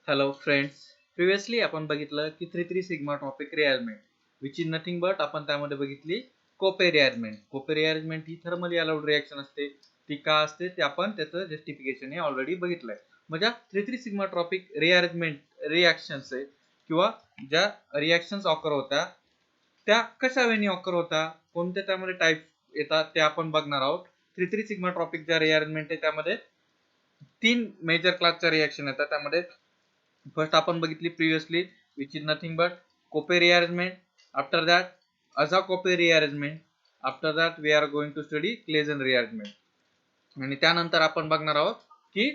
Hello friends. Previously आपण बघितलं की 3 sigma topic rearrangement which is nothing but आपण त्यामध्ये बघितली कोपे रिअरेंजमेंट. कोपे रिअरेंजमेंट ही थर्मली अलाउड रिॲक्शन असते. ती का असते ते आपण त्याचं जस्टिफिकेशन हे ऑलरेडी बघितलंय. म्हणजे 3 सिग्मा टॉपिक रिअरेंजमेंट रिॲक्शन्स आहे किंवा ज्या रिॲक्शन्स ऑकर होत्या त्या कशा वेळी ऑकर होता, कोणत्या त्यामध्ये टाईप येतात ते आपण बघणार आहोत. 3 सिग्मा टॉपिक ज्या रिअरेंजमेंट आहे त्यामध्ये 3 मेजर क्लासच्या रिॲक्शन येतात. त्यामध्ये फर्स्ट आपण बघितली previously which is nothing but Cope rearrangement. After that aza Cope rearrangement. After that we are going to study Claisen rearrangement आणि त्यानंतर आपण बघणार आहोत की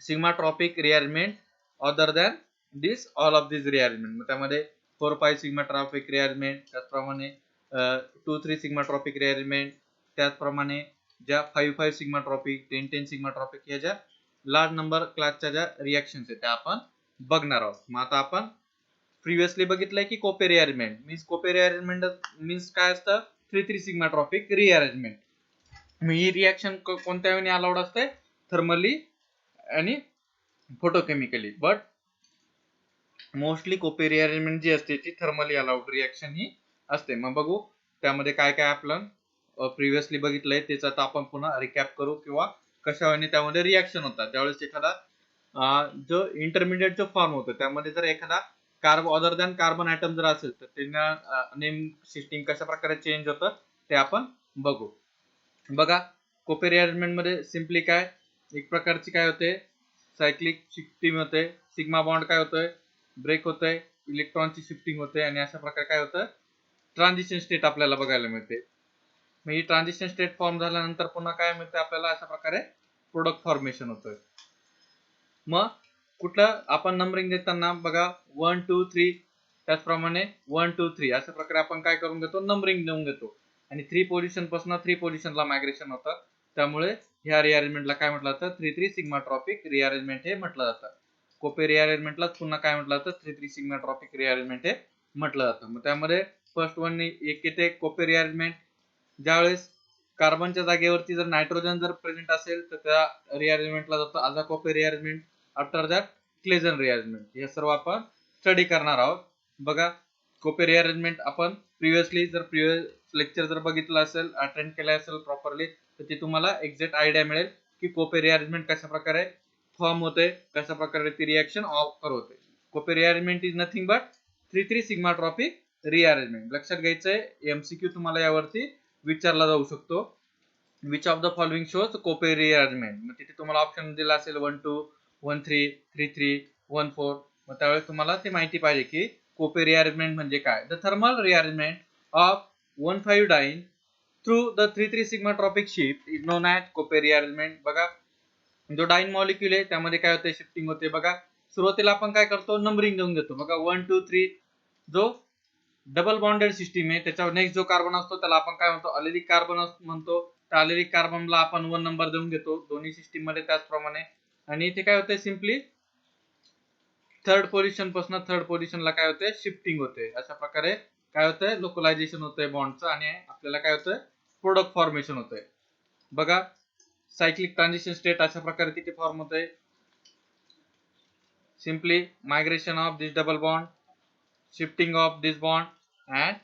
sigmatropic rearrangement other than this all of this rearrangement. मग त्यामध्ये 4-5 sigma tropic rearrangement, त्याचप्रमाणे 2-3 sigma tropic rearrangement, त्याचप्रमाणे ज्या 5-5 सिग्मा ट्रॉपिक, 10-10 सिग्मा ट्रॉपिक या ज्या लार्ज नंबर क्लासच्या ज्या रिॲक्शन्स आहेत त्या आपण बघणार आहोत. मग आता आपण प्रिव्हियसली बघितलंय की कोपे रिअरेंजमेंट मीन्स काय असतं, 3 सिग्मा ट्रॉपिक रिअरेंजमेंट. ही रिॲक्शन कोणत्या वेळी अलाउड असते, थर्मली आणि फोटोकेमिकली. बट मोस्टली कोपे रिअरेंजमेंट जी असते ती थर्मली अलाउड रिॲक्शन ही असते. मग बघू त्यामध्ये काय काय आपण प्रिव्हियसली बघितलंय त्याचा आता आपण पुन्हा रिकॅप करू किंवा कशा वेळी त्यामध्ये रिॲक्शन होतात. त्यावेळेस एखादा जो इंटरमिडिएट जो फॉर्म होतो त्यामध्ये जर एखादा अदर दॅन कार्बन ॲटम जर असेल तर त्यांना नेम सिस्टीम कशा प्रकारे चेंज होतं ते आपण बघू. बघा कोपे रिअरेंजमेंट मध्ये सिम्पली काय एक प्रकारची काय होते, सायक्लिक शिफ्टिंग होते. सिग्मा बॉन्ड काय होतोय, ब्रेक होतोय, इलेक्ट्रॉनची शिफ्टिंग होते आणि अशा प्रकारे काय होतं, ट्रान्झिशन स्टेट आपल्याला बघायला मिळते. मग ही ट्रान्झिशन स्टेट फॉर्म झाल्यानंतर पुन्हा काय मिळते आपल्याला, अशा प्रकारे प्रोडक्ट फॉर्मेशन होतोय. मग कुठलं आपण नंबरिंग देताना बघा 1 2 3, त्याचप्रमाणे 1 2 3 अशा प्रकारे आपण काय करून घेतो, नंबरिंग देऊन घेतो आणि 3 पोझिशन पासून 3 पोझिशनला मायग्रेशन होतं. त्यामुळे ह्या रिअरेंजमेंटला काय म्हटलं जातं, 3 सिग्मा ट्रॉपिक रिअरेंजमेंट हे म्हटलं जातं. कोपे रिअरेंजमेंटला पुन्हा काय म्हटलं जातं, 3 सिग्मा ट्रॉपिक रिअरेंजमेंट हे म्हटलं जातं. मग त्यामध्ये फर्स्ट वन एक येते कोपे रिअरेंजमेंट. ज्यावेळेस कार्बनच्या जागेवरती जर नायट्रोजन जर प्रेझेंट असेल तर त्या रिअरेंजमेंटला जातो आजा कोपे rearrangement. After that Claisen rearrangement. हे सर्व आपण स्टडी करणार आहोत. बघा कोपे रिअरेंजमेंट आपण प्रिव्हियसली जर प्रिव्हियस लेक्चर जर बघितलं असेल, अटेंड केलं असेल प्रॉपरली, तर ते तुम्हाला एक्झॅक्ट आयडिया मिळेल की कोपे रिअरेंजमेंट कशा प्रकारे फॉर्म होते, कशा प्रकारे ती रिॲक्शन ऑकर होते. Cope rearrangement is nothing but 3 sigmatropic rearrangement. लक्षात घ्यायचंय, एमसीक्यू तुम्हाला यावरती विचारला जाऊ शकतो. Which of the following shows Cope rearrangement. मग तिथे तुम्हाला ऑप्शन दिला असेल 1 2 1 3 3 3 1 4. मग त्यावेळेस तुम्हाला ते माहिती पाहिजे की कोपे रिअरेंजमेंट म्हणजे काय. The thermal rearrangement of 1,5 diene through the 3 sigmatropic shift is known as Cope rearrangement. बघा जो डाईन मॉलिक्यूल आहे त्यामध्ये काय होते, शिफ्टिंग होते. बघा सुरुवातीला आपण काय करतो, नंबरिंग देऊन घेतो. बघा 1 2 3 जो डबल बॉन्डेड सिस्टीम आहे त्याच्यावर नेक्स्ट जो कार्बन असतो त्याला आपण काय म्हणतो, अलेलिक कार्बन म्हणतो. त्या अलेलिक कार्बनला आपण 1 नंबर देऊन घेतो दोन्ही सिस्टीम मध्ये त्याचप्रमाणे. आणि इथे काय होते, सिम्पली थर्ड पोझिशन पासून थर्ड पोझिशनला काय होते, शिफ्टिंग होते. अशा प्रकारे काय होतंय, लोकलायझेशन होतंय बॉन्डचं आणि आपल्याला काय होतंय, प्रोडक्ट फॉर्मेशन होतंय. बघा सायक्लिक ट्रान्झिशन स्टेट अशा प्रकारे तिथे फॉर्म होतंय. Simply migration of this double bond, shifting of this bond and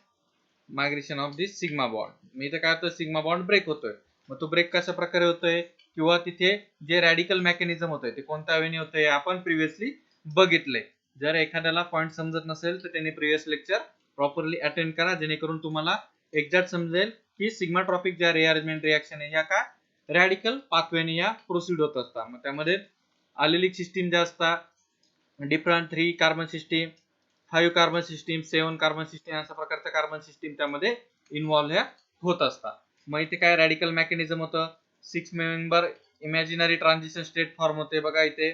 migration of this sigma bond. मी इथे काय होतं, सिग्मा बॉन्ड ब्रेक होतोय. मग तो ब्रेक कशा प्रकारे होतोय किंवा तिथे जे रॅडिकल मेकॅनिझम होतंय ते कोणत्या वेळी होतंय आपण प्रिव्हियसली बघितलंय. जर एखाद्याला पॉईंट समजत नसेल तर त्यांनी प्रिव्हियस लेक्चर प्रॉपरली अटेंड करा, जेणेकरून तुम्हाला एक्झॅक्ट समजेल की सिग्मा ट्रॉपिक ज्या रिअरेंजमेंट रिॲक्शन आहे ह्या काय रॅडिकल पाथवेने या प्रोसीड होत असतात. मग त्यामध्ये अलेलिक सिस्टीम ज्या असतात, different 3 carbon system, 5 carbon system, 7 carbon system अशा प्रकारच्या कार्बन सिस्टीम त्यामध्ये इन्व्हॉल्व ह्या होत असतात. मग इथे काय रॅडिकल मेकॅनिझम होतं, 6 member imaginary transition state form होते. बघा इथे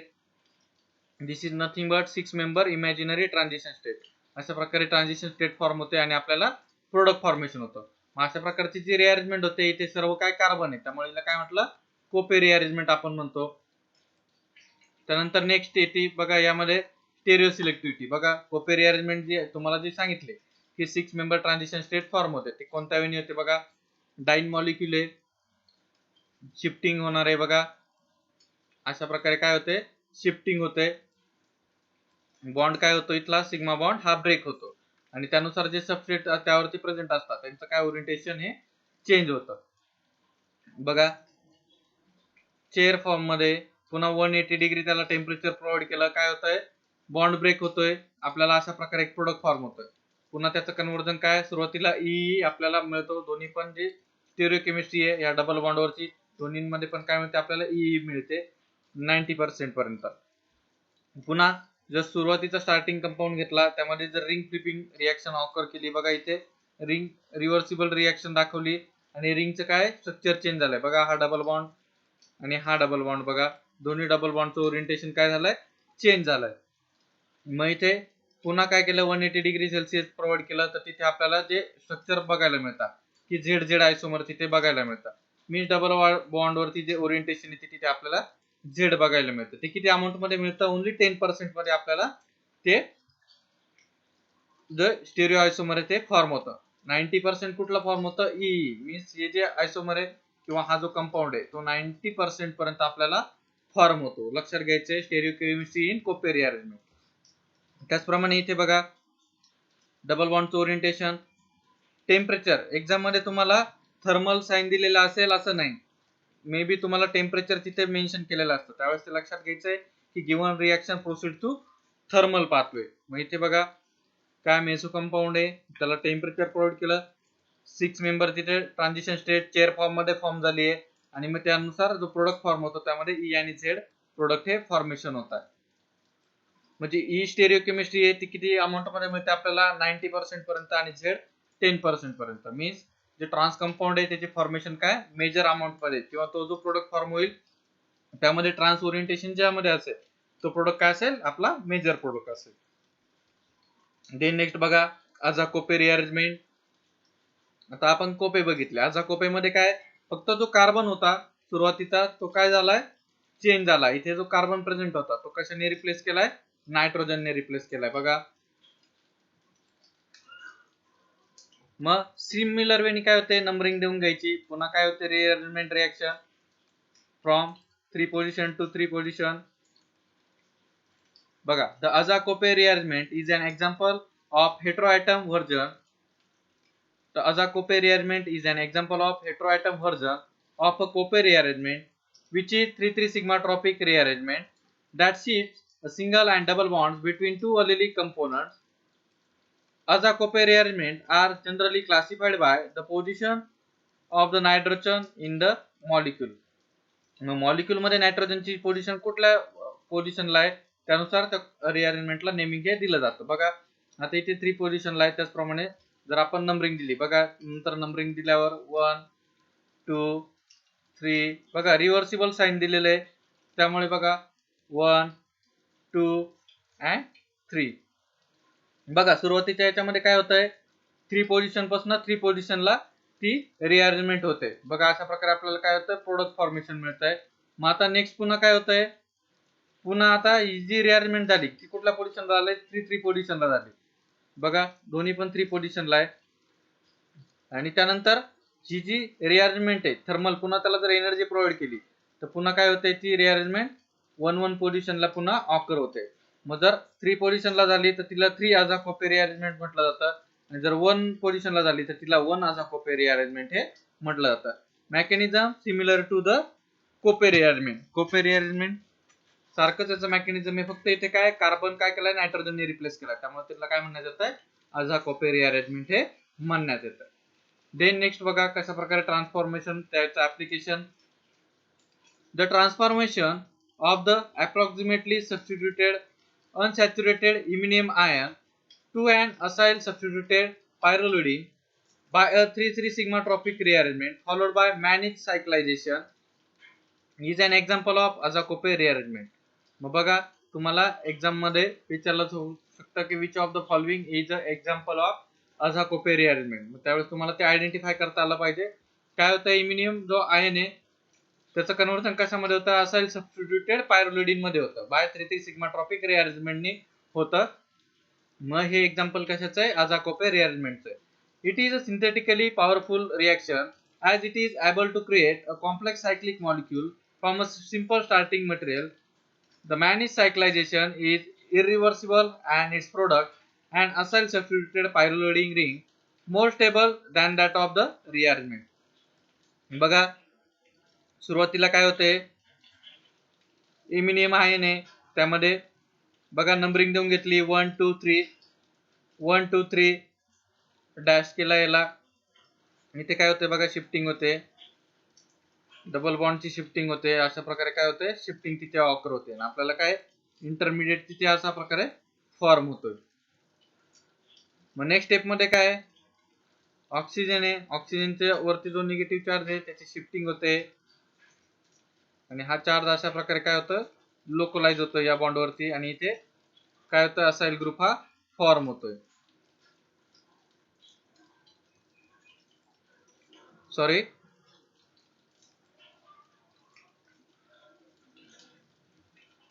this is nothing but 6 member imaginary transition state. अशा प्रकारे ट्रान्झिशन स्टेट फॉर्म होते आणि आपल्याला प्रोडक्ट फॉर्मेशन होतं. मग अशा प्रकारची जी रिअरेंजमेंट होते इथे सर्व काय कार्बन आहे, त्यामुळे याला काय म्हटलं, कोपे रिअरेंजमेंट आपण म्हणतो. त्यानंतर नेक्स्ट येते बघा यामध्ये स्टेरिओ सिलेक्टिव्हिटी. बघा कोपे रिअरेंजमेंट जे तुम्हाला जे सांगितले की 6 मेंबर ट्रान्झिशन स्टेट फॉर्म होते, ते कोणत्या वेळी होते. बघा डाईन मॉलिक्यूल आहे, शिफ्टिंग होणार आहे. बघा अशा प्रकारे काय होते, शिफ्टिंग होते. बॉन्ड काय होतो इथला सिग्मा बॉन्ड हा ब्रेक होतो आणि त्यानुसार जे सबस्ट्रेट त्यावरती प्रेझेंट असतात त्यांचं काय ओरिएंटेशन हे चेंज होतं. बघा चेअर फॉर्म मध्ये पुन्हा 180 डिग्री त्याला टेम्परेचर प्रोव्हाइड केलं, काय होतंय बॉन्ड ब्रेक होतोय, आपल्याला अशा प्रकारे एक प्रोडक्ट फॉर्म होतोय. पुन्हा त्याचं कन्व्हर्जन काय सुरुवातीला ई आपल्याला मिळतो, दोन्ही पण जे स्टेरिओकेमिस्ट्री आहे या डबल बॉन्डवरची दोन्हीमध्ये पण काय मिळते आपल्याला ई मिळते 90% पर्यंत. पुन्हा जर सुरुवातीचा स्टार्टिंग कंपाऊंड घेतला त्यामध्ये जर रिंग फ्लिपिंग रिएक्शन ऑकर केली, बघा इथे रिंग रिव्हर्सिबल रिएक्शन दाखवली आणि रिंगचं काय स्ट्रक्चर चेंज झालंय. बघा हा डबल बॉन्ड आणि हा डबल बॉन्ड, बघा दोन्ही डबल बॉन्डचं ओरिएंटेशन काय झालंय चेंज झालंय. मग इथे पुन्हा काय केलं 180 डिग्री सेल्सिअस प्रोव्हाइड केलं तर तिथे आपल्याला जे स्ट्रक्चर बघायला मिळतात की झेड झेड आयसोमर तिथे बघायला मिळतात. मीन्स डबल बॉन्ड वरती जे ओरिएंटेशन येते तिथे आपल्याला झेड बघायला मिळतं. ते किती अमाऊंट मध्ये मिळतं ओन्ली 10% मध्ये आपल्याला ते जे स्टेरिओ आयसोमर आहे ते फॉर्म होतं. 90% कुठला फॉर्म होतं ई मीन्स हे जे आयसोमर आहे किंवा हा जो कंपाऊंड आहे तो 90% पर्यंत आपल्याला फॉर्म होतो. लक्षात घ्यायचंय स्टेरिओकेमिस्ट्री इन कोपेरी अरेंजमेंट. त्याचप्रमाणे इथे बघा डबल बॉन्डचं ओरिएंटेशन टेम्परेचर एक्झाम मध्ये तुम्हाला थर्मल साइन दिलेला असेल असं नाही, मे बी तुम्हाला टेम्परेचर तिथे मेन्शन केलेलं असतं, त्यावेळेस ते लक्षात घ्यायचंय की given reaction proceed to thermal pathway. मग इथे बघा काय मेसो कंपाऊंड आहे त्याला टेम्परेचर प्रोव्हाइड केलं, 6 मेंबर तिथे ट्रान्झिशन स्टेट चेअर फॉर्म मध्ये फॉर्म झाली आहे आणि मग त्यानुसार जो प्रोडक्ट फॉर्म होतो त्यामध्ये ई आणि झेड प्रोडक्ट हे फॉर्मेशन होतात. म्हणजे ई स्टेरिओकेमिस्ट्री आहे ती किती अमाऊंट मध्ये मिळते आपल्याला 90% पर्यंत आणि झेड 10% पर्यंत. मीन्स जे ट्रान्स कंपाऊंड आहे त्याचे फॉर्मेशन काय मेजर अमाऊंट मध्ये किंवा तो जो प्रोडक्ट फॉर्म होईल त्यामध्ये ट्रान्स ओरिएंटेशन ज्यामध्ये असेल तो प्रोडक्ट काय असेल आपला मेजर प्रोडक्ट असेल. देन नेक्स्ट बघा अझाकोपे रिअरेंजमेंट. आता आपण कोपे बघितले, अझाकोपे मध्ये काय फक्त जो कार्बन होता सुरुवातीचा तो काय झालाय चेंज झाला. इथे जो कार्बन प्रेझेंट होता तो कशाने रिप्लेस केलाय नायट्रोजनने रिप्लेस केलाय. बघा मग सिमिलर वेनी काय होते नंबरिंग देऊन घ्यायची. पुन्हा काय होते rearrangement reaction from 3 position to 3 position. बघा the aza Cope rearrangement is an example of heteroatom version. The Azacope rearrangement is an example of heteroatom version of a Cope rearrangement, which is 3,3 sigma tropic rearrangement that shifts a single and double bonds between two allelic components. Azacope rearrangement are generally classified by the position of the nitrogen in the molecule. Molecule मध्ये नायट्रोजनची position कुठल्या पोझिशनला आहे त्यानुसार त्या रिअरेंजमेंटला naming हे दिलं जातं. बघा आता इथे 3 पोझिशनला आहे त्याचप्रमाणे जर आपण नंबरिंग दिली, बघा नंतर नंबरिंग दिल्यावर 1 2 3 बघा रिव्हर्सिबल साइन दिलेलं आहे त्यामुळे बघा 1 2 अँड 3. बघा सुरुवातीच्या याच्यामध्ये काय होतंय 3 पोझिशन पासून 3 पोझिशनला ती रिअरेंजमेंट होते. बघा अशा प्रकारे आपल्याला काय होतं प्रोडक्ट फॉर्मेशन मिळतंय. मग आता नेक्स्ट पुन्हा काय होतंय पुन्हा आता ही जी रिअरेंजमेंट झाली ती कुठल्या पोझिशनला झाली 3 पोझिशनला झाली. बघा दोन्ही पण 3 पोझिशनला आहे आणि त्यानंतर ही जी रिअरेंजमेंट आहे थर्मल पुन्हा त्याला जर एनर्जी प्रोव्हाइड केली तर पुन्हा काय होते ती रिअरेंजमेंट 1 पोझिशनला पुन्हा ऑकर होते. मग जर 3 पोझिशनला झाली तर तिला 3 अझाकोपे रिअरेंजमेंट म्हटलं जातं आणि जर 1 पोझिशनला झाली तर तिला 1 अझाकोपे रिअरेंजमेंट हे म्हटलं जातं. मेकॅनिझम सिमिलर टू द कोपे रिअरेंजमेंट. कोपे रिअरेंजमेंट सारखंच याचं मेकॅनिझम आहे फक्त इथे काय कार्बन काय केलाय नायट्रोजनने रिप्लेस केलाय त्यामुळे त्याला काय म्हणण्यात येतं अझाकोपे रिअरेंजमेंट हे म्हणण्यात येतं. देन नेक्स्ट बघा कशा प्रकारे ट्रान्सफॉर्मेशन त्याचं application. The transformation of the approximately substituted unsaturated iminium ion to an acyl substituted pyrrolidine by a 3,3 sigma tropic rearrangement followed by Mannich cyclization is an example of Azacope rearrangement. मग बघा तुम्हाला exam मध्ये विचारलं जाऊ शकतं की which of the following is a example of aza Cope rearrangement. मग त्यावेळेस तुम्हाला ते आयडेंटिफाय करता आलं पाहिजे. काय होतं इमिनियम जो आयन आहे त्याचं कन्व्हर्जन कशामध्ये होतं असाईल सबस्टिट्यूटेड पायरोलिडिन मध्ये होतं बाय 3,3 सिग्मा ट्रॉपिक रिअरेंजमेंटने होतं. मग हे एक्झाम्पल कशाचं आहे अझाकोपे रिअरेंजमेंटचं आहे. It is a synthetically powerful reaction as it is able to create a complex cyclic molecule from a simple starting material. The Mannich cyclization is irreversible and its product and acyl substituted pyrolytic ring more stable than that of the rearrangement. बघा सुरुवातीला काय होते, इमिनियम आहे ने त्यामध्ये बघा numbering देऊन घेतली 1 2 3 1 2 3 डॅश केला याला, इथे काय होते बघा शिफ्टिंग होते, डबल बॉन्डची शिफ्टिंग होते, अशा प्रकारे काय होते शिफ्टिंग तिथे ऑकर होते आणि आपल्याला काय इंटरमिडिएट तिथे अशा प्रकारे फॉर्म होतोय. मग नेक्स्ट स्टेप मध्ये काय ऑक्सिजन आहे, ऑक्सिजनच्या वरती जो निगेटिव्ह चार्ज आहे त्याची शिफ्टिंग होते आणि हा चार्ज अशा प्रकारे काय होतं लोकलाइज होतो या बॉन्ड वरती आणि इथे काय होतं असाइल ग्रुप हा फॉर्म होतोय. सॉरी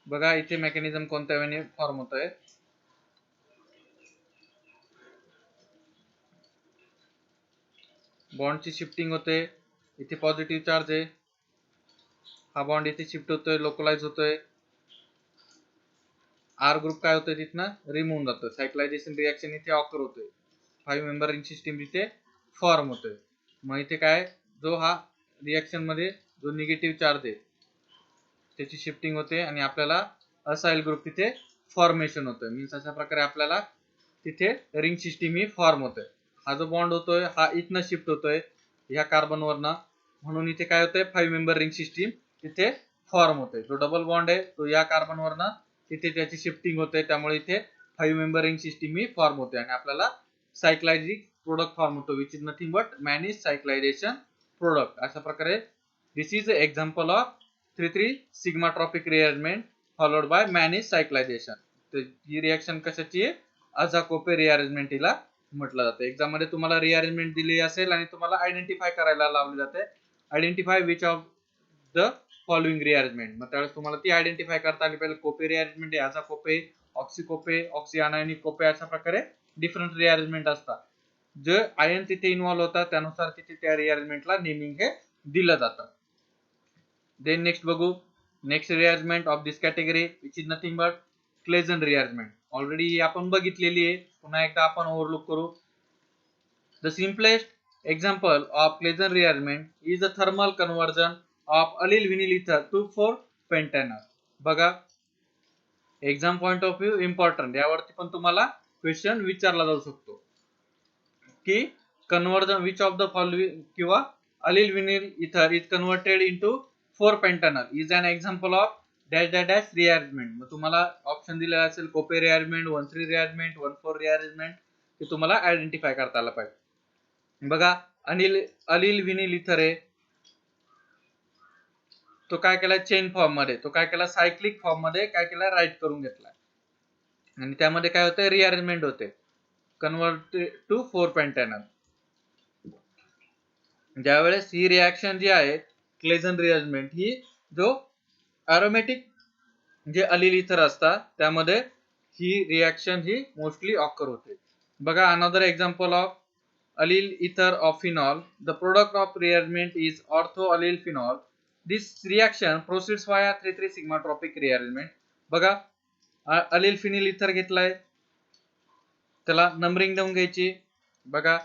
बघा इथे मेकॅनिझम कोणत्या वेळी फॉर्म होतोय, बॉन्डची शिफ्टिंग होते, इथे पॉझिटिव्ह चार्ज आहे, हा बॉन्ड इथे शिफ्ट होतोय लोकलाइज होतोय, आर ग्रुप काय होतोय तिथनं रिमूव्ह जातोय, सायक्लायझेशन रिएक्शन इथे ऑकर होतोय, 5 मेंबर रिंग सिस्टीम इथे फॉर्म होतोय. मग इथे काय जो हा रिएक्शन मध्ये जो निगेटिव्ह चार्ज आहे त्याची शिफ्टिंग होते आणि आपल्याला असाइल ग्रुप तिथे फॉर्मेशन होतोय. मीन्स अशा प्रकारे आपल्याला तिथे रिंग सिस्टीम ही फॉर्म होतोय. हा जो बॉन्ड होतोय हा इथनं शिफ्ट होतोय ह्या कार्बन वरनं, म्हणून इथे काय होतंय 5 मेंबर रिंग सिस्टीम तिथे फॉर्म होते. जो डबल बॉन्ड आहे तो या कार्बन वरनं तिथे त्याची शिफ्टिंग होते, त्यामुळे इथे 5 मेंबर रिंग सिस्टीम ही फॉर्म होते आणि आपल्याला सायक्लायझिक प्रोडक्ट फॉर्म होतो which is nothing but Mannich cyclization product. अशा प्रकारे this is example of 3,3 sigmatropic rearrangement followed by Mannich cyclization. ही रिएक्शन कशाची आहे, अझाकोपे रिअरेंजमेंट हिला म्हटलं जातं. एक्झाम मध्ये तुम्हाला रिअरेंजमेंट दिली असेल आणि तुम्हाला आयडेंटिफाय करायला लावली जाते, identify which of the following rearrangement. मग त्यावेळेस तुम्हाला ती आयडेंटिफाय करता आली पाहिजे. कोपे रिअरेंजमेंट आहे, अझाकोपे, ऑक्सिकोपे, ऑक्सी अनायनिक कोपे, अशा प्रकारे डिफरंट रिअरेंजमेंट असतात. जे आयन तिथे इन्व्हॉल्व होतात त्यानुसार तिथे त्या रिअरेंजमेंटला नेमिंग हे दिलं जातं. देन नेक्स्ट बघू, next rearrangement of this category which is nothing but Claisen rearrangement. Already आपण बघितलेली आहे, पुन्हा एकदा आपण ओव्हरलुक करू. The simplest example of Claisen rearrangement is the thermal conversion of allyl vinyl ether to 4-pentanol. बघा exam point of view important, यावरती पण तुम्हाला क्वेश्चन विचारला जाऊ शकतो की conversion which of the following किंवा अलिल विनिल इथर is converted into 4-pentanol is an example of dash dash dash rearrangement. मग तुम्हाला ऑप्शन दिलेला असेल कोपे रिअरेंजमेंट, 1,3 रिअरेंजमेंट, 1,4 रिअरेंजमेंट, ते तुम्हाला आयडेंटिफाय करता आलं पाहिजे. बघा अलिल विनिल इथर आहे, तो काय केला चेन फॉर्म मध्ये, तो काय केला सायक्लिक फॉर्म मध्ये काय केला राईट करून घेतला आणि त्यामध्ये काय होते रिअरेंजमेंट होते कन्वर्ट टू 4-pentanol. ज्यावेळेस ही रिएक्शन जी आहे क्लेझन रिअरेंजमेंट ही जो अरोमॅटिक जे अलिल इथर असतात त्यामध्ये ही रिएक्शन ही मोस्टली ऑकर होते. बघा another example of allyl ether of phenol. The product of rearrangement is ortho-allyl phenol. This reaction proceeds via 3,3 sigma tropic rearrangement. बघा अलिल फिनिल इथर घेतलाय, त्याला नंबरिंग देऊन घ्यायची. बघा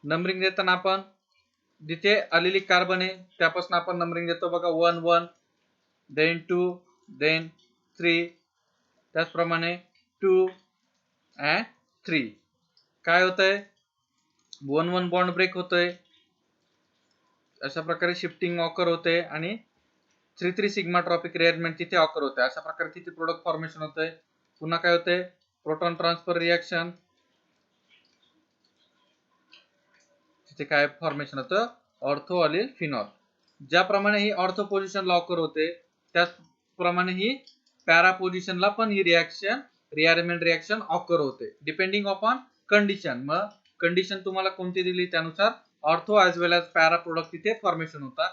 नंबरिंग देताना आपण जिथे अलिलिक कार्बन आहे त्यापासून आपण नंबरिंग देतो. बघा 1 1 देन 2 देन 3, त्याचप्रमाणे 2 and 3. काय होतंय 1-1 बॉन्ड ब्रेक होतोय, अशा प्रकारे शिफ्टिंग ऑकर होते आणि 3,3 सिग्मा ट्रॉपिक रिअरेंजमेंट तिथे ऑकर होते. अशा प्रकारे तिथे प्रोडक्ट फॉर्मेशन होतंय. पुन्हा काय होतंय प्रोटॉन ट्रान्सफर रिएक्शन, तिथे काय फॉर्मेशन होतं ऑर्थो अलिल फिनॉल. ज्याप्रमाणे ही ऑर्थो पोझिशनला ऑकर होते त्याचप्रमाणे ही पॅरा पोझिशनला पण ही रिएक्शन रिअरेंजमेंट रिएक्शन ऑकर होते डिपेंडिंग अपॉन कंडिशन. मग कंडिशन तुम्हाला कोणती दिली त्यानुसार ऑर्थो ॲज वेल ॲज पॅरा प्रोडक्ट तिथे फॉर्मेशन होतात.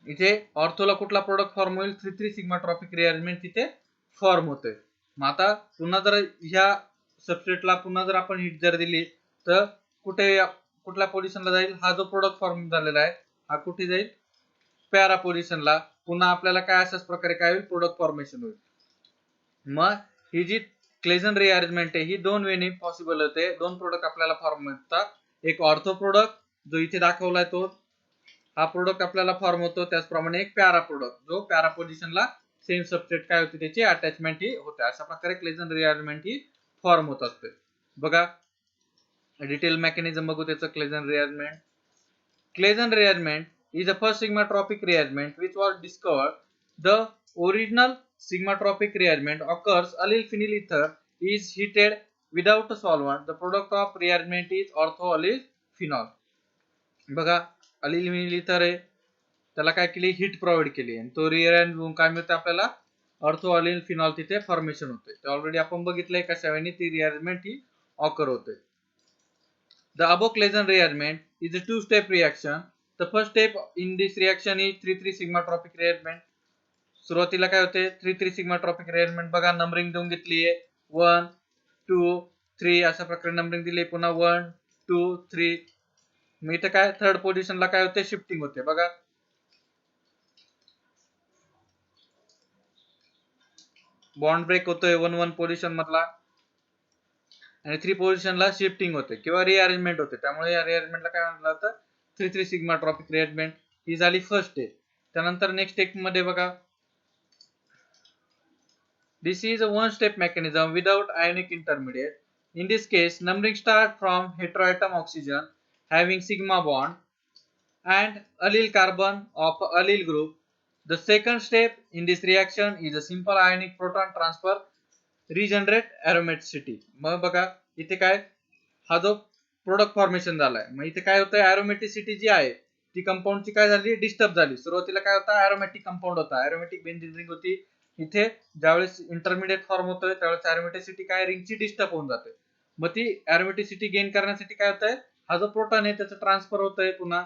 इथे ऑर्थोला कुठला प्रोडक्ट फॉर्म होईल 3,3 सिग्मा ट्रॉपिक रिअरेंजमेंट तिथे फॉर्म होते. मग आता पुन्हा जर ह्या सबस्ट्रेटला पुन्हा जर आपण हिट जर दिली तर कुठल्या पोझिशनला जाईल, हा जो प्रोडक्ट फॉर्म झालेला आहे हा कुठे जाईल पॅरा पोझिशनला. पुन्हा आपल्याला काय अशाच प्रकारे काय होईल प्रोडक्ट फॉर्मेशन होईल. मग ही जी क्लेजन रिअरेंजमेंट आहे ही दोन वेने पॉसिबल होते. दोन प्रोडक्ट आपल्याला फॉर्म होतात. एक ऑर्थो प्रोडक्ट जो इथे दाखवलाय तो हा प्रोडक्ट आपल्याला फॉर्म होतो. त्याचप्रमाणे एक पॅरा प्रोडक्ट जो पॅरा पोझिशनला सेम सबस्ट्रेट काय होते त्याची अटॅचमेंट ही होते. अशा प्रकारे क्लेजन रिअरेंजमेंट ही फॉर्म होत असते. बघा डिटेल मेकॅनिझम बघू त्याचं Claisen rearrangement. Claisen rearrangement is the first sigmatropic rearrangement which was discovered. The original sigmatropic rearrangement occurs allyl phenyl ether is heated without a solvent. The product of rearrangement is orthoallyl phenol. बघा अलील phenyl ether आहे त्याला काय केली heat provide केली आणि तो rearrange होऊन काय मिळतं आपल्याला ऑर्थोअलील फिनॉल तिथे फॉर्मेशन होते. ते ऑलरेडी आपण बघितलंय कशा वेळी ती रिअरेंजमेंट ही ऑकर होते. The above Claisen rearrangement is a two-step reaction. The first step in this reaction is 3,3 sigmatropic rearrangement. सुरुवातीला काय होते 3,3 sigmatropic rearrangement बघा नंबरिंग देऊन घेतली आहे 1 2 3 अशा प्रकारे नंबरिंग दिली. पुन्हा 1 2 3 मग इथे काय थर्ड पोझिशनला काय होते शिफ्टिंग होते. बघा बॉन्ड ब्रेक होतोय 1 1 पोझिशन मधला आणि 3 पोझिशनला शिफ्टिंग होते किंवा रिअरेंजमेंट होते. त्यामुळे या रिअरेंजमेंटला काय म्हटलं जातं 3,3 सिग्माट्रॉपिक रिअरेंजमेंट. ही झाली फर्स्ट स्टेप. त्यानंतर नेक्स्ट स्टेप मध्ये बघा this is a one step mechanism without ionic intermediate. In this case, numbering starts from heteroatom oxygen having sigma bond and allyl carbon of allyl group. The second step in this reaction is a simple ionic proton transfer regenerate aromaticity. मग बघा इथे काय हा जो product formation झालाय मग इथे काय होतं एरोमॅटिसिटी जी आहे ती कंपाऊंडची काय झाली डिस्टर्ब झाली. सुरुवातीला काय होता एरोमॅटिक कंपाऊंड होता एरोमॅटिक बेंझिन रिंग होती. इथे ज्यावेळेस इंटरमिडिएट फॉर्म होतोय त्यावेळेस एरोमॅटिसिटी काय रिंगची डिस्टर्ब होऊन जाते. मग ती एरोमॅटिसिटी गेन करण्यासाठी काय होतंय हा जो प्रोटॉन आहे त्याचं ट्रान्सफर होतोय पुन्हा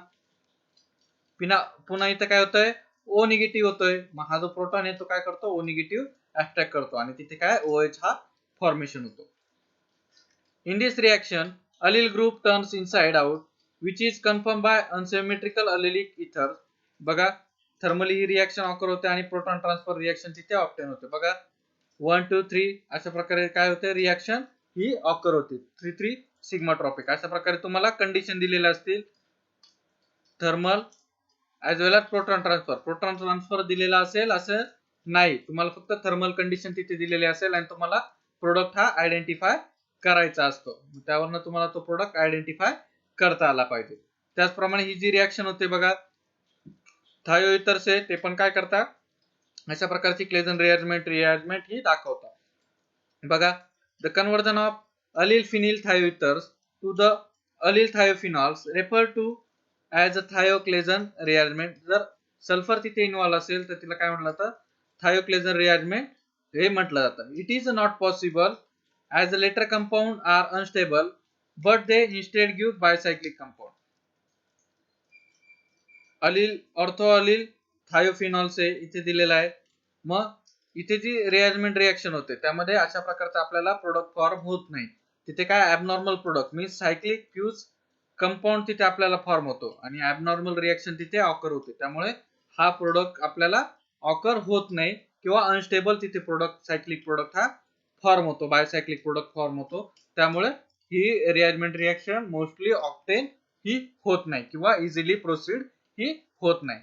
पुन्हा इथे काय होतंय ओ निगेटिव्ह होतोय. मग हा जो प्रोटॉन आहे तो काय करतो ओ निगेटिव्ह अट्रॅक्ट करतो आणि तिथे काय OH हा फॉर्मेशन होतो. In this reaction, allyl group turns inside out, which is confirmed by unsymmetrical allylic ether. बघा थर्मली ही रिएक्शन ऑकर होते आणि प्रोटॉन ट्रान्सफर रिएक्शन तिथे ऑप्टेन होते. बघा 1 2 3 अशा प्रकारे काय होते रिएक्शन ही ऑकर होते. 3 3 सिग्माट्रॉपिक अशा प्रकारे तुम्हाला कंडिशन दिलेल्या असतील thermal as well as proton transfer. Proton transfer दिलेला असेल असं नाही तुम्हाला फक्त थर्मल कंडिशन तिथे दिलेली असेल आणि तुम्हाला प्रोडक्ट हा आयडेंटिफाय करायचा असतो. त्यावरनं तुम्हाला तो प्रोडक्ट आयडेंटिफाय करता आला पाहिजे. त्याचप्रमाणे ही जी रिएक्शन होते बघा थायो इथर्स आहे ते पण काय करतात अशा प्रकारची क्लेजन रिअरेंजमेंट ही दाखवतात. बघा the conversion of allyl phenyl thio ethers to the allyl thiophenols refer to as a thio Claisen rearrangement. जर सल्फर तिथे इन्व्हॉल्व असेल तर तिला काय म्हटलं जातं थायोक्लेजन रिअरेंजमेंट हे म्हटलं जातं. It is not possible as the later compound are unstable but they instead give bicyclic compound. Allyl ortho allyl thiophenols आहे इथे दिलेला आहे. मग इथे जी रिअरेंजमेंट रिएक्शन होते त्यामध्ये अशा प्रकारचा आपल्याला प्रोडक्ट फॉर्म होत नाही. तिथे काय abnormal product means cyclic fuse compound तिथे आपल्याला फॉर्म होतो आणि ॲबनॉर्मल रिएक्शन तिथे ऑकर होते. त्यामुळे हा प्रोडक्ट आपल्याला ऑकर होत नाही किंवा अनस्टेबल तिथे प्रोडक्ट सायक्लिक प्रोडक्ट हा फॉर्म होतो बायोसायक्लिक प्रोडक्ट फॉर्म होतो. त्यामुळे ही रिअरेंजमेंट रिएक्शन मोस्टली ऑक्टेन ही होत नाही किंवा इझिली प्रोसीड ही होत नाही.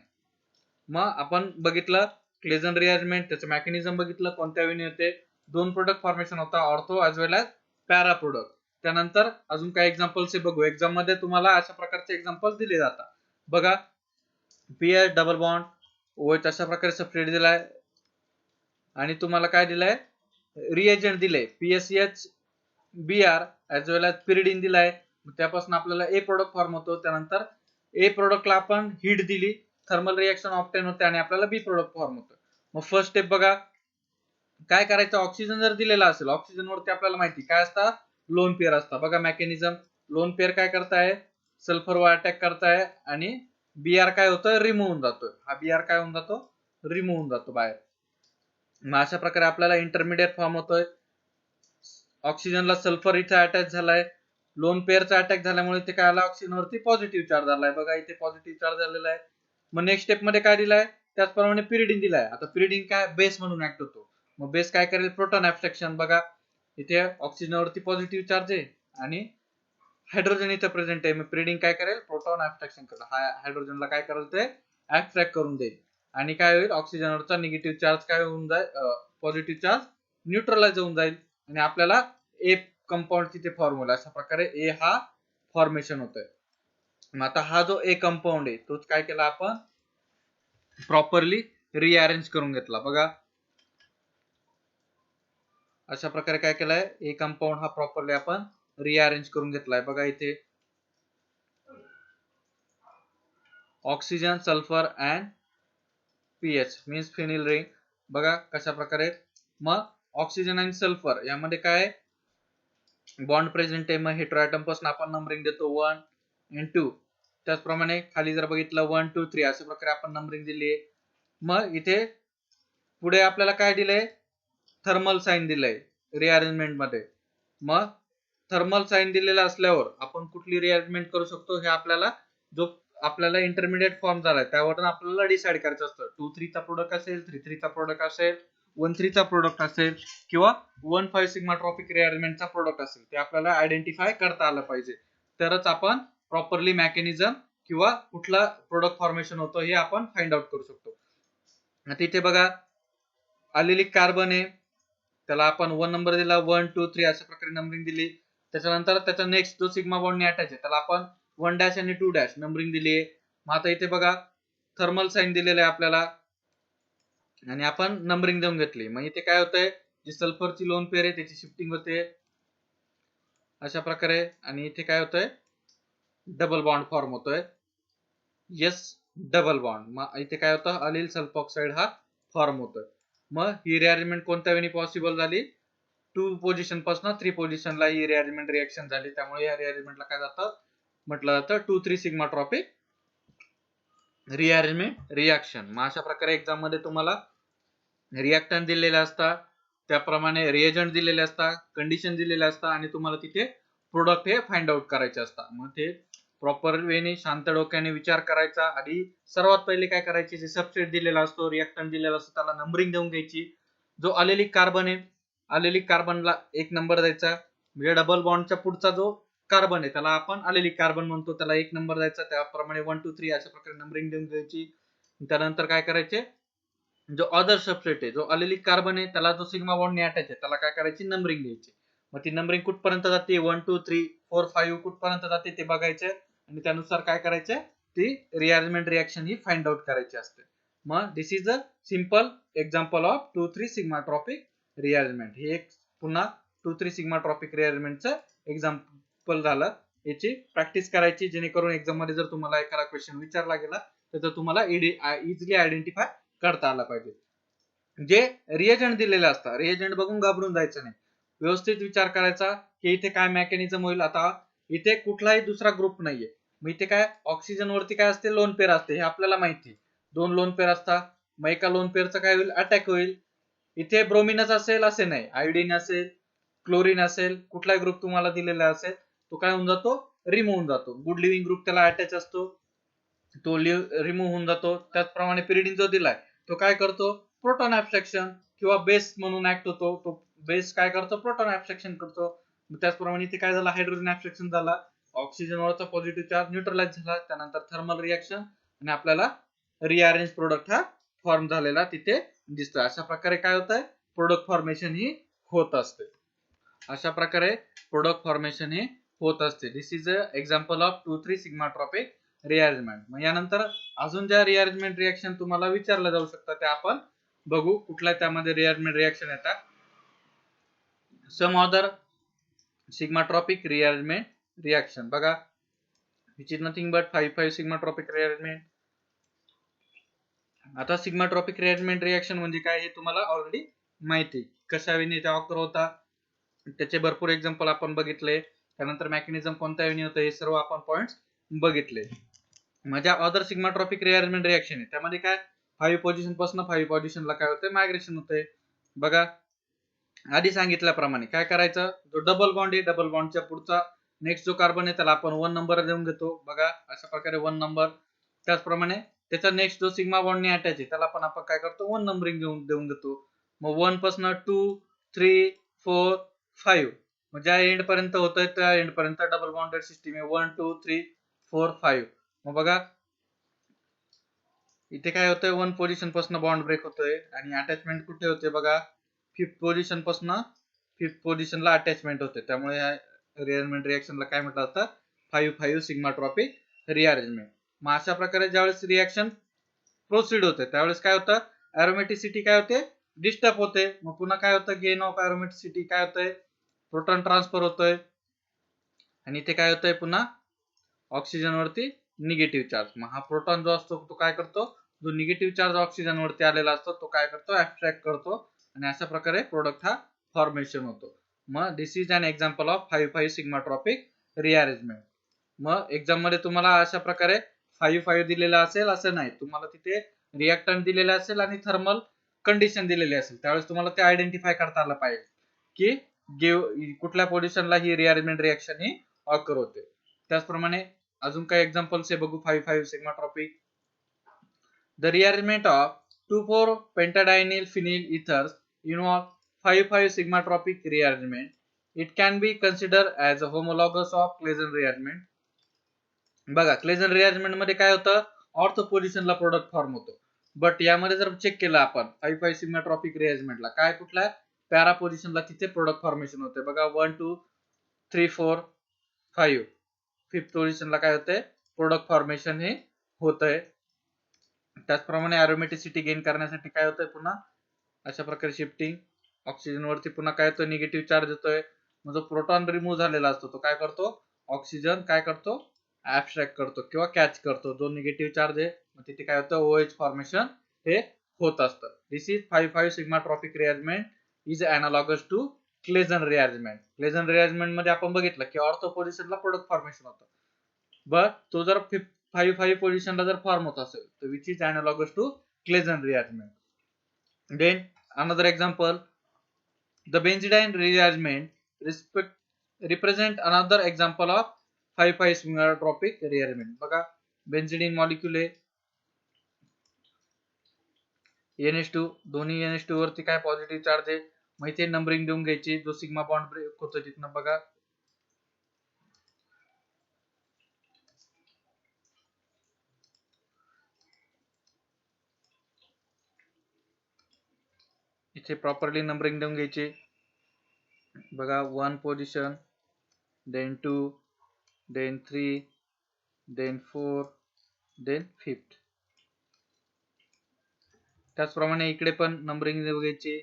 मग आपण बघितलं क्लेजन रिअरेंजमेंट त्याचं मेकॅनिझम बघितलं कोणत्या वेळी होते. दोन प्रोडक्ट फॉर्मेशन होता ऑर्थो एज वेल एज पॅरा प्रोडक्ट. त्यानंतर अजून काही एक्झाम्पल्स बघू. एक्झाम मध्ये तुम्हाला अशा प्रकारचे एक्झाम्पल दिले जातात. बघा पीएच डबल बॉन्ड OH अशा प्रकारे सबस्ट्रेट दिलाय आणि तुम्हाला काय दिलंय रिएजंट दिले PSH BR as well age pyridine दिलाय. त्यापासून आपल्याला ए प्रोडक्ट फॉर्म होतो. त्यानंतर ए प्रोडक्टला आपण हीट दिली थर्मल रिएक्शन ऑप्टेन होते आणि आपल्याला बी प्रोडक्ट फॉर्म होतो. मग फर्स्ट स्टेप बघा काय करायचं ऑक्सिजन जर दिलेला असेल ऑक्सिजन वरती आपल्याला माहिती काय असतात लोन पेअर असतात. बघा मेकॅनिझम लोन पेअर काय करताय सल्फरवर अटॅक करताय आणि BR काय होतं रिमूव्ह होऊन जातो. हा BR काय होऊन जातो रिमूव्ह होऊन जातो बाहेर. मग अशा प्रकारे आपल्याला इंटरमिडिएट फॉर्म होतोय. ऑक्सिजनला सल्फर इथे अटॅच झालाय लोन पेअरचा अटॅक झाल्यामुळे इथे काय आला ऑक्सिजन वरती पॉझिटिव्ह चार्ज झालाय. बघा इथे पॉझिटिव्ह चार्ज झालेला आहे. मग नेक्स्ट स्टेप मध्ये काय दिलाय त्याचप्रमाणे पिरिडीन दिलाय. आता पिरिडीन काय बेस म्हणून ऍक्ट होतो. मग बेस काय करेल, प्रोटॉन ऍब्स्ट्रॅक्शन. बघा इथे ऑक्सिजनवरती पॉझिटिव्ह चार्ज आहे आणि हायड्रोजन इथे प्रेझेंट आहे, मग प्रिडिंग काय करेल, प्रोटॉन ऍब्स्ट्रॅक्शन करेल. हायड्रोजनला काय करेल, ते ऍब्स्ट्रॅक्ट करून देईल आणि काय होईल, ऑक्सिजनवरचा निगेटिव्ह चार्ज काय होऊन जाईल, पॉझिटिव्ह चार्ज न्यूट्रलाइज होऊन जाईल आणि आपल्याला ए कंपाऊंड तिथे फॉर्म्युला, अशा प्रकारे ए हा फॉर्मेशन होतोय. मग आता हा जो ए कंपाऊंड आहे तोच काय केला आपण, प्रॉपरली रिअरेंज करून घेतला. बघा अशा प्रकारे काय केलाय, ए कंपाऊंड हा प्रॉपरली आपण रिअरेंज करून घेतलाय. बघा इथे oxygen, sulphur and pH means phenyl ring. बघा कशा प्रकारे, मग ऑक्सिजन आणि सल्फर यामध्ये काय बॉन्ड प्रेझेंट आहे, मग हेटेरोएटम पासून आपण नंबरिंग देतो 1 आणि 2. त्याचप्रमाणे खाली जर बघितलं 1 2 3 अशा प्रकारे आपण नंबरिंग दिली आहे. मग इथे पुढे आपल्याला काय दिलंय, थर्मल साइन दिलंय रिअरेंजमेंट मध्ये. मग थर्मल साइन दिलेला असल्यावर आपण कुठली रिअरेंजमेंट करू शकतो, हे आपल्याला जो आपल्याला इंटरमिडिएट फॉर्म झालाय त्यावरून आपल्याला डिसाइड करायचं असतं. 2 3 चा प्रोडक्ट असेल, 3 3 चा प्रोडक्ट असेल, 1 3 चा प्रोडक्ट असेल किंवा 1 5 सिग्मा ट्रॉपिक रिअरेंजमेंटचा प्रोडक्ट असेल, ते आपल्याला आयडेंटिफाय करता आलं पाहिजे. तरच आपण प्रॉपरली मेकॅनिझम किंवा कुठला प्रोडक्ट फॉर्मेशन होतो हे आपण फाइंड आउट करू शकतो. आता इथे बघा अलिलिक कार्बन आहे, त्याला आपण 1 नंबर दिला, 1 2 3 अशा प्रकारे नंबरिंग दिली. त्याच्यानंतर त्याचा नेक्स्ट जो सिग्मा बॉन्डने अटॅच आहे त्याला आपण 1 डॅश आणि 2 डॅश नंबरिंग दिली आहे. मग आता इथे बघा थर्मल साइन दिलेलं आहे आपल्याला आणि आपण नंबरिंग देऊन घेतली. मग इथे काय होतंय, जी सल्फरची लोन पेअर आहे त्याची शिफ्टिंग होते अशा प्रकारे आणि इथे काय होतंय, डबल बॉन्ड फॉर्म होतोय, यस डबल बॉन्ड. मग इथे काय होतं, अलिल सल्फॉक्साइड हा फॉर्म होतोय. मग ही रिअरेंजमेंट कोणत्या वेळी पॉसिबल झाली, 2 पोझिशन पासून 3 पोझिशनला ही रिअरेंजमेंट रिएक्शन झाली. त्यामुळे या रिअरेंजमेंटला काय जातं, म्हटलं जातं 2 3 सिग्मा ट्रॉपिक रिअरेंजमेंट रिएक्शन. मग अशा प्रकारे एक्झाम मध्ये तुम्हाला रिएक्टंट दिलेले असतात, त्याप्रमाणे रिएजंट दिलेले असतात, कंडिशन दिलेले असतात आणि तुम्हाला तिथे प्रोडक्ट हे फाइंड आउट करायचे असतात. मग ते प्रॉपर वेने शांत डोक्याने विचार करायचा आणि सर्वात पहिले काय करायचे, जे सबस्ट्रेट दिलेला असतो, रिएक्टंट दिलेला असतो त्याला नंबरिंग देऊन घ्यायची. जो अलिलिक कार्बन आहे, अलिलिक कार्बनला 1 नंबर द्यायचा. म्हणजे डबल बॉन्डच्या पुढचा जो कार्बन आहे त्याला आपण अलिलिक कार्बन म्हणतो, त्याला 1 नंबर द्यायचा. त्याप्रमाणे 1 2 3 अशा प्रकारे नंबरिंग देऊन द्यायची. त्यानंतर काय करायचे, जो अदर सबस्ट्रेट आहे, जो अलिलिक कार्बन आहे त्याला जो सिग्मा बॉन्डने अटॅच आहे त्याला काय करायची, नंबरिंग द्यायची. मग ती नंबरिंग कुठपर्यंत जाते, 1 2 3 4 5 कुठपर्यंत जाते ते बघायचे आणि त्यानुसार काय करायचे, ती रिअरेंजमेंट रिएक्शन ही फाइंड आउट करायची असते. मग this is a simple example of 2 3 sigmatropic rearrangement. हे एक पुन्हा 2 3 सिग्मा ट्रॉपिक रिअरेंजमेंटचं एक्झाम्पल झालं. याची प्रॅक्टिस करायची जेणेकरून एक्झाम मध्ये जर तुम्हाला एखादा क्वेश्चन विचारला गेला तर तुम्हाला इझिली आयडेंटिफाय करता आला पाहिजे. जे रिएजंट दिलेले असतात, रिएजंट बघून घाबरून जायचं नाही, व्यवस्थित विचार करायचा की इथे काय मेकॅनिझम होईल. आता इथे कुठलाही दुसरा ग्रुप नाहीये, मग इथे काय ऑक्सिजन वरती काय असते, लोन पेअर असते, हे आपल्याला माहिती. 2 लोन पेअर असतात, मग एका लोन पेअरचा काय होईल, अटॅक होईल. इथे ब्रोमिनच असेल असे नाही, आयोडीन असेल, क्लोरीन असेल, कुठलाही ग्रुप तुम्हाला दिलेला असेल तो काय होऊन जातो, रिमूव्ह होऊन जातो. गुड लिव्हिंग ग्रुप त्याला अटॅच असतो, तो रिमूव्ह होऊन जातो. त्याचप्रमाणे पिरिडीन जो दिलाय तो काय करतो, प्रोटॉन ऍब्स्ट्रॅक्शन किंवा बेस म्हणून ऍक्ट होतो. तो बेस काय करतो, प्रोटॉन ऍब्स्ट्रॅक्शन करतो. त्याचप्रमाणे इथे काय झालं, हायड्रोजन ऍब्स्ट्रॅक्शन झाला, ऑक्सिजन वरचा पॉझिटिव्ह चार्ज न्यूट्रलाइज झाला, त्यानंतर थर्मल रिएक्शन आणि आपल्याला रिअरेंज प्रोडक्ट हा फॉर्म झालेला तिथे दिसतो. अशा प्रकारे काय होत आहे, प्रोडक्ट फॉर्मेशन ही होत असते. अशा प्रकारे प्रोडक्ट फॉर्मेशन ही होत असते. This is a example of 2 3 sigmatropic rearrangement. मग यानंतर अजून ज्या रिअरेंजमेंट रिएक्शन तुम्हाला विचारलं जाऊ शकतात ते आपण बघू, कुठल्या त्यामध्ये रिअरेंजमेंट रिएक्शन येतात. Some other sigmatropic rearrangement reaction. बघा which is nothing but 5 5 sigmatropic rearrangement. आता सिग्माट्रॉपिक रिअरेंजमेंट रिएक्शन म्हणजे काय हे तुम्हाला ऑलरेडी माहिती, कशा वेळी ते ऑकर होता त्याचे भरपूर एक्झाम्पल आपण बघितले. त्यानंतर मेकॅनिझम कोणत्या वेळी होतं हे सर्व आपण पॉइंट्स बघितले. माझ्या अदर सिग्माट्रॉपिक रिअरेंजमेंट रिएक्शन आहे त्यामध्ये काय 5 पोझिशन पासून 5 पोझिशनला काय होतंय, मायग्रेशन होतंय. बघा आधी सांगितल्याप्रमाणे काय करायचं, जो डबल बॉन्ड आहे डबल बॉन्डच्या पुढचा नेक्स्ट जो कार्बन आहे त्याला आपण 1 नंबर देऊन घेतो. बघा अशा प्रकारे 1 नंबर. त्याचप्रमाणे त्याचा नेक्स्ट जो सिग्मा बॉन्डने अटॅच आहे त्याला पण आपण काय करतो, 1 नंबरिंग देऊन घेतो. मग 1 पासून 2 3 4 5 मग ज्या एंड पर्यंत होतंय त्या एंड पर्यंत डबल बॉन्डेड सिस्टीम आहे 1 2 3 4 5. मग बघा इथे काय होतंय 1 पोझिशन पासून बॉन्ड ब्रेक होतोय आणि अटॅचमेंट कुठे होते बघा 5th पोझिशन पासून 5th पोझिशनला अटॅचमेंट होते. त्यामुळे या रिअरेंजमेंट रिएक्शनला काय म्हटलं जातं 5-5 सिग्माट्रॉपिक रिअरेंजमेंट. मग अशा प्रकारे ज्यावेळेस रिएक्शन प्रोसीड होते त्यावेळेस काय होतं एरोमेटिसिटी काय होते डिस्टर्ब होते. मग पुन्हा काय होतं गेन ऑफ एरोमेटिसिटी काय होतंय प्रोटॉन ट्रान्सफर होतोय आणि इथे काय होतंय पुन्हा ऑक्सिजन वरती निगेटिव्ह चार्ज. मग हा प्रोटॉन जो असतो तो काय करतो जो निगेटिव्ह चार्ज ऑक्सिजन वरती आलेला असतो तो काय करतो ऍब्स्ट्रॅक्ट करतो आणि अशा प्रकारे प्रोडक्ट हा फॉर्मेशन होतो. मग this is an example of 5-5 sigmatropic rearrangement. मग एक्झाम मध्ये तुम्हाला अशा प्रकारे 5-5 दिलेला असेल असं नाही, तुम्हाला तिथे रिएक्टंट दिलेला असेल आणि थर्मल कंडिशन दिलेली असेल त्यावेळेस तुम्हाला ते आयडेंटिफाय करता आलं पाहिजे की कुठल्या पोझिशनला ही रिअरेंजमेंट रिएक्शन ही ऑकर होते. त्याचप्रमाणे अजून काही एक्झाम्पल्स आहे बघू 5-5 sigmatropic. The rearrangement of 2,4 pentadienyl phenyl ethers involve 5-5 sigmatropic rearrangement. It can be considered as a homologous of Claisen rearrangement. बघा क्लेजन रिअरेंजमेंट मध्ये काय होतं ऑर्थो पोझिशनला प्रोडक्ट फॉर्म होतो. बट यामध्ये जर चेक केलं आपण 5-5 सिग्माट्रॉपिक रिअरेंजमेंटला काय कुठल्या पॅरा पोझिशनला तिथे प्रोडक्ट फॉर्मेशन होते. बघा 1 2 3 4 5 5th पोझिशनला काय होतंय प्रोडक्ट फॉर्मेशन हे होतंय. त्याचप्रमाणे एरोमेटिसिटी गेन करण्यासाठी काय होतंय पुन्हा अशा प्रकारे शिफ्टिंग ऑक्सिजन वरती पुन्हा काय होतं निगेटिव्ह चार्ज येतोय. मग जो प्रोटॉन रिमूव्ह झालेला असतो तो काय करतो ऑक्सिजन काय करतो ऍब्स्ट्रॅक्ट करतो किंवा कॅच करतो जो निगेटिव्ह चार्ज आहे. मग तिथे काय होतं OH फॉर्मेशन हे होत असतं. This is 5-5 sigmatropic rearrangement is analogous to Claisen rearrangement. Claisen rearrangement मध्ये आपण बघितलं की ऑर्थो पोझिशनला प्रोडक्ट फॉर्मेशन होतं बट तो जर 5-5 पोझिशनला जर फॉर्म होत असेल तर which is analogous to Claisen rearrangement. Then another example the benzidine rearrangement represent another example of 5-5 sigmatropic rearrangement. बघा बेंझिडीन मॉलिक्यूल आहे NH2 दोन्ही NH2 वरती काय पॉझिटिव्ह चार्ज आहे. मग इथे नंबरिंग देऊन घ्यायची जो सिग्मा बॉन्ड ब्रेक होतो तिथनं बघा इथे प्रॉपरली नंबरिंग देऊन घ्यायची. बघा 1 position then 2 then 3 then 4 then 5th. त्याचप्रमाणे इकडे पण नंबरिंग देऊन घ्यायची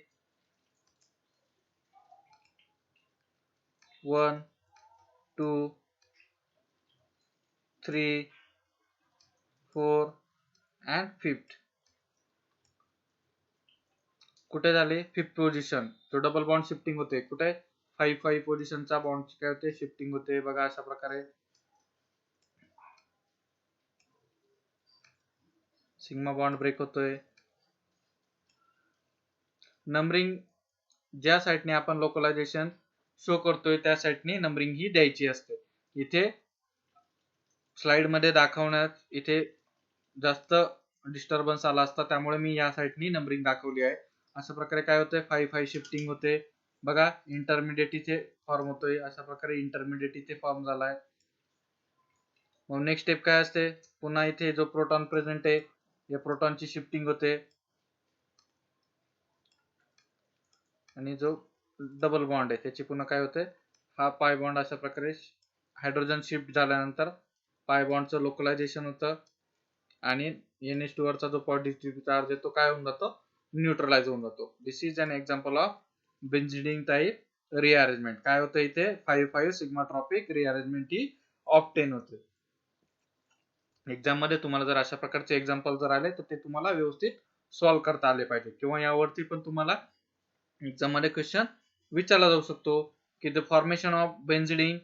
1 2 3 4 and 5th. कुठे झाले 5th पोझिशन तो डबल बॉन्ड शिफ्टिंग होते कुठे 5-5 पोझिशनचा बॉन्ड काय होते शिफ्टिंग होते. बघा अशा प्रकारे सिग्मा बॉन्ड ब्रेक होतोय. नंबरिंग ज्या साईडने आपण लोकलायझेशन शो करतोय त्या साईडने नंबरिंग ही द्यायची असते. इथे स्लाइड मध्ये दाखवण्यात इथे जास्त डिस्टर्बन्स आला असता त्यामुळे मी या साईडने नंबरिंग दाखवली आहे. अशा प्रकारे काय होतंय 5-5 शिफ्टिंग होते. बघा इंटरमिडिएट इथे फॉर्म होतोय अशा प्रकारे इंटरमिडिएट इथे फॉर्म झालाय. मग नेक्स्ट स्टेप काय असते पुन्हा इथे जो प्रोटॉन प्रेझेंट आहे या प्रोटॉनची शिफ्टिंग होते आणि जो डबल बॉन्ड आहे त्याची पुन्हा काय होते हा पाय बॉन्ड अशा प्रकारे हायड्रोजन शिफ्ट झाल्यानंतर पाय बॉन्डचं लोकलायझेशन होतं आणि NH2 वरचा जो पॉझिटिव्ह चार्ज आहे तो काय होऊन जातो न्यूट्रलाइज होऊन जातो. This is an example of benzidine type rearrangement. काय होतं इथे 5-5 सिग्माट्रॉपिक रिअरेंजमेंट ही ऑब्टेन होते. एक्झाम मध्ये तुम्हाला जर अशा प्रकारचे एक्झाम्पल जर आले तर ते तुम्हाला व्यवस्थित सॉल्व्ह करता आले पाहिजे किंवा यावरती पण तुम्हाला एक्झाम मध्ये क्वेश्चन विचारला जाऊ शकतो की the formation of benzidine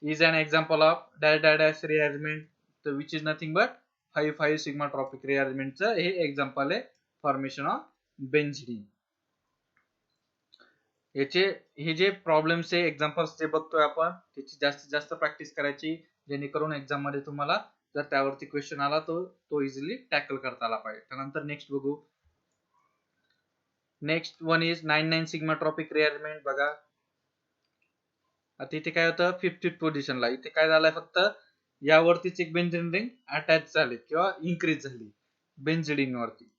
is an example of dash dash dash rearrangement which is nothing but 5-5 sigmatropic रिअरेंजमेंटचं हे एक्झाम्पल आहे फॉर्मेशन ऑफ बेंझिडीन. याचे हे जे प्रॉब्लेम्स आहे एक्झाम्पल्स जे बघतोय आपण त्याची जास्तीत जास्त प्रॅक्टिस करायची जेणेकरून एक्झाम मध्ये तुम्हाला जर त्यावरती क्वेश्चन आला तो इझिली टॅकल करता आला पाहिजे. त्यानंतर नेक्स्ट बघू next one is 99 sigmatropic rearrangement. बघा आता इथे काय होतं, 50th पोझिशनला इथे काय झालंय, फक्त यावरतीच एक बेंझिन रिंग अटॅच झाली किंवा इन्क्रीज झाली बेंझिडीन वरती,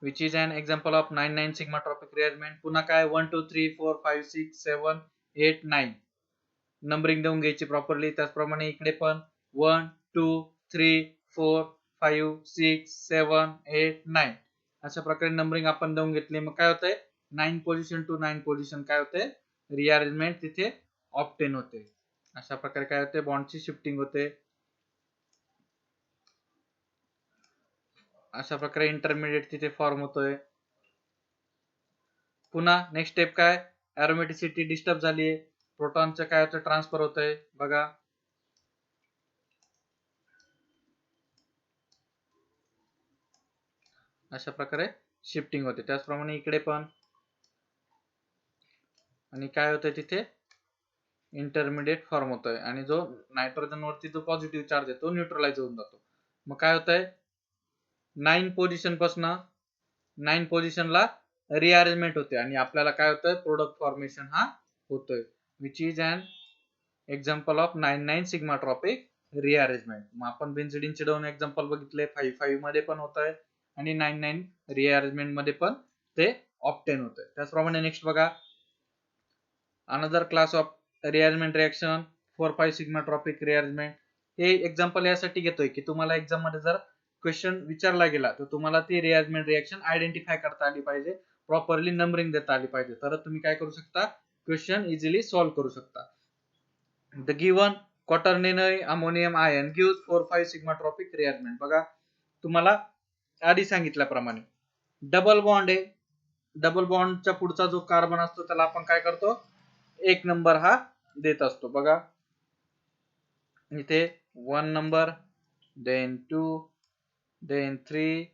which is an example of 99 sigmatropic rearrangement. पुन्हा काय 1 2 3 4 5 6 7 8 9 नंबरिंग देऊन घ्यायची प्रॉपरली. त्याचप्रमाणे इकडे पण 1 2 3 4 5 6 7 8 9 अशा प्रकारे नंबरिंग आपण देऊन घेतली. मग काय होतंय, 9 पोझिशन टू 9 पोझिशन काय होते, रिअरेंजमेंट तिथे ऑब्टेन होते. अशा प्रकारे काय होते, बॉन्डची शिफ्टिंग होते. अशा प्रकारे इंटरमिडिएट तिथे फॉर्म होतोय. पुन्हा नेक्स्ट स्टेप काय, एरोमेटिसिटी डिस्टर्ब झालीये, प्रोटॉनचं काय होतं, ट्रान्सफर होतंय. बघा अशा प्रकारे शिफ्टिंग होते. त्याचप्रमाणे इकडे पण, आणि काय होतंय तिथे इंटरमिडिएट फॉर्म होतोय, आणि जो नायट्रोजन वरती जो पॉझिटिव्ह चार्ज आहे तो न्यूट्रलाइज होऊन जातो. मग काय होतंय, 9 पोझिशन पासून 9 पोझिशनला रिअरेंजमेंट होते आणि आपल्याला काय होतंय, प्रोडक्ट फॉर्मेशन हा होतोय, which is an example of 99 sigmatropic rearrangement. मग आपण बेन्झिडीनचे दोन एक्झाम्पल बघितले, 5 मध्ये पण होत आहे आणि 99 रिअरेंजमेंट मध्ये पण ते ऑब्टेन होतंय. त्याचप्रमाणे नेक्स्ट बघा, another class of rearrangement reaction 4-5 sigmatropic rearrangement. हे एक्झाम्पल यासाठी घेतोय की तुम्हाला एक्झाम मध्ये जर क्वेश्चन विचारला गेला तर तुम्हाला ती रिअरेंजमेंट रिएक्शन आयडेंटिफाय करता आली पाहिजे, प्रॉपरली नंबरिंग देता आली पाहिजे, तर तुम्ही काय करू शकता, क्वेश्चन इझिली सॉल्व्ह करू शकता. The given quaternary ammonium ion gives 4-5 sigmatropic rearrangement. बघा तुम्हाला आधी सांगितल्याप्रमाणे डबल बॉन्ड आहे, डबल बॉन्डच्या पुढचा जो कार्बन असतो त्याला आपण काय करतो, एक नंबर हा देत असतो. बघा इथे 1 नंबर, देन 2, देन 3,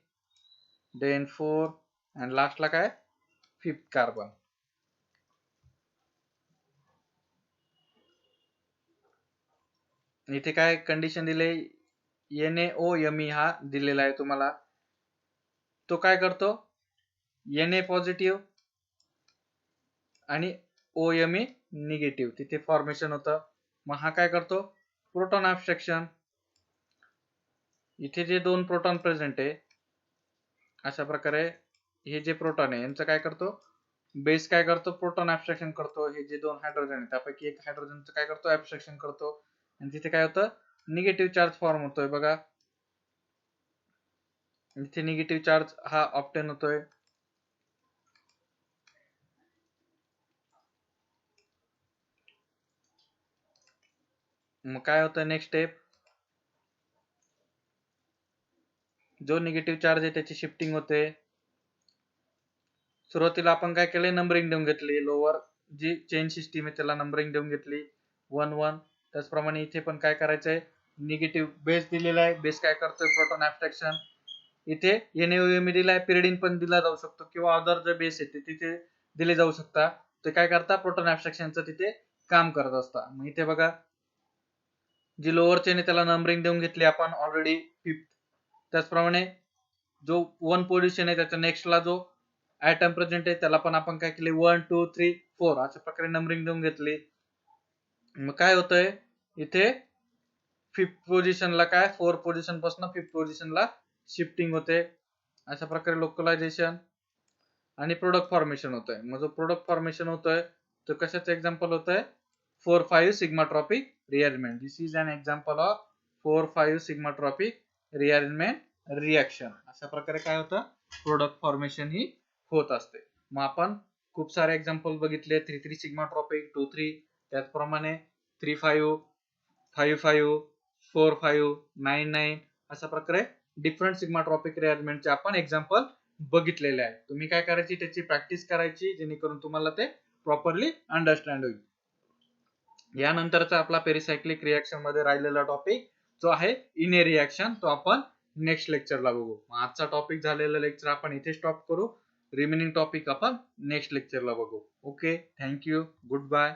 देन 4 आणि लास्टला काय 5th कार्बन. इथे काय कंडिशन दिले, NaOMe हा दिलेला आहे तुम्हाला. तो काय करतो, Na पॉझिटिव्ह आणि OMe निगेटिव्ह तिथे फॉर्मेशन होतं. मग हा काय करतो, प्रोटॉन ऍब्स्ट्रॅक्शन. इथे जे दोन प्रोटॉन प्रेझेंट आहे, अशा प्रकारे हे जे प्रोटॉन आहे यांचं काय करतो, बेस काय करतो, प्रोटॉन ऍब्स्ट्रॅक्शन करतो. हे जे दोन हायड्रोजन आहेत त्यापैकी एक हायड्रोजनचं काय करतो, ऍब्स्ट्रॅक्शन करतो, आणि तिथे काय होतं, निगेटिव्ह चार्ज फॉर्म होतोय. बघा इथे निगेटिव्ह चार्ज हा ऑब्टेन होतोय. मग काय होतं, नेक्स्ट स्टेप, जो निगेटिव्ह चार्ज आहे त्याची शिफ्टिंग होते. सुरुवातीला आपण काय केले, नंबरिंग देऊन घेतली, लोअर जी चेन सिस्टीम आहे त्याला नंबरिंग देऊन घेतली 1 1. त्याचप्रमाणे इथे पण काय करायचंय, निगेटिव्ह बेस दिलेला आहे, बेस काय करतोय, प्रोटॉन ऍब्स्ट्रॅक्शन. इथे NaOMe दिलाय, पिरिडीन पण दिला जाऊ शकतो किंवा अदर जे बेस आहे ते तिथे दिले जाऊ शकता. ते काय करता, प्रोटॉन ऍब्स्ट्रॅक्शनचं तिथे काम करत असता. मग इथे बघा जी लोअर चेन आहे त्याला नंबरिंग देऊन घेतली आपण ऑलरेडी 5th. त्याचप्रमाणे जो 1 पोझिशन आहे त्याच्या नेक्स्टला जो ऍटम प्रेझेंट आहे त्याला पण आपण काय केले, 1 2 3 4 अशा प्रकारे नंबरिंग देऊन घेतली. मग काय होतंय, इथे 5th पोझिशनला काय 4 पोझिशन पासून 5th पोझिशनला शिफ्टिंग होते. अशा प्रकारे लोकलायझेशन आणि प्रोडक्ट फॉर्मेशन होतंय. मग जो प्रोडक्ट फॉर्मेशन होतोय तो कशाचं एक्झाम्पल होतंय, 4-5 sigmatropic rearrangement. This is an example of 4-5 sigmatropic rearrangement reaction. अशा प्रकारे काय होतं, प्रोडक्ट फॉर्मेशन ही होत असते. मग आपण खूप सारे एक्झाम्पल बघितले, 3-3 सिग्माट्रॉपिक, 2-3, त्याचप्रमाणे 3-5, 5-5, 4-5, 9-9 अशा प्रकारे डिफरंट सिग्माट्रॉपिक रिअरेंजमेंटचे आपण एक्झाम्पल बघितलेले आहे. तुम्ही काय करायची, त्याची प्रॅक्टिस करायची जेणेकरून तुम्हाला ते प्रॉपरली अंडरस्टँड होईल. यानंतरचा आपला पेरिसायक्लिक रिएक्शन मध्ये राहिलेला टॉपिक जो आहे इने रिएक्शन, तो आपण नेक्स्ट लेक्चरला बघू. आजचा टॉपिक झालेला लेक्चर आपण इथे स्टॉप करू. रिमेनिंग टॉपिक आपण नेक्स्ट लेक्चरला बघू. Okay, thank you, good bye.